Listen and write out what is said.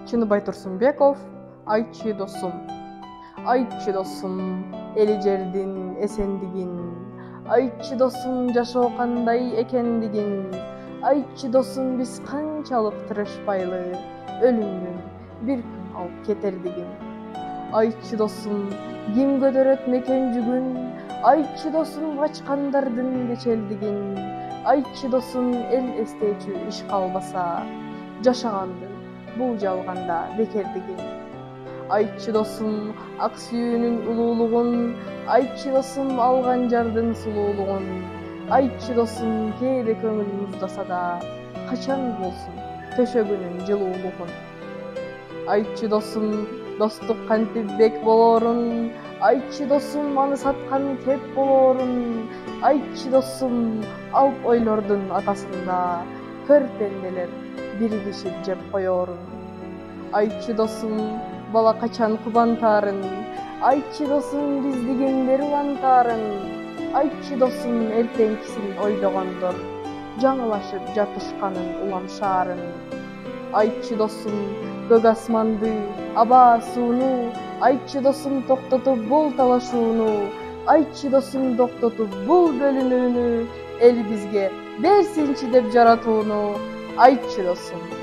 Чыныбай Турсунбеков, айтчы досум. Айтчы досум, эли жердин эсендигин. Айтчы досум, жашоо кандай экендигин. Айтчы досум, биз канчалык тырышпайлы, өлүмдүн бир күн алып кетердигин. Айтчы досум, ким көтөрөт мекен жүгүн. Айтчы досум, качкандардын кечелдигин. Айтчы досум, эл эстечү иш калбаса, жашагандын бул жалганда бекердигин. Айтчы досум, ак сүйүүнүн улуулугун. Айтчы досум, алган жардын сулуулугун. Айтчы досум, кээде көңүл муздаса да, качан болсун төшөгүнүн жылуулугун. Айтчы досум, достук кантип бек болоорун. Айтчы досум, аны саткан кеп болоорун. Айтчы досум, алп ойлордун атасында көр пенделер биригишип жеп коёрун. Айтчы досум, бала качан кубантаарын. Айтчы досум, биздигендер улантаарын. Айтчы досум, эртеңкисин ойлогондор жаңылашып жатышканын уламшаарын. Айтчы досум, көк асманды, аба сууну. Айтчы досум, токтотуп бул талашууну. Айтчы досум, токтотуп бул бөлүнүүнү. Эл бизге берсинчи деп жаратууну. Айтчы досум.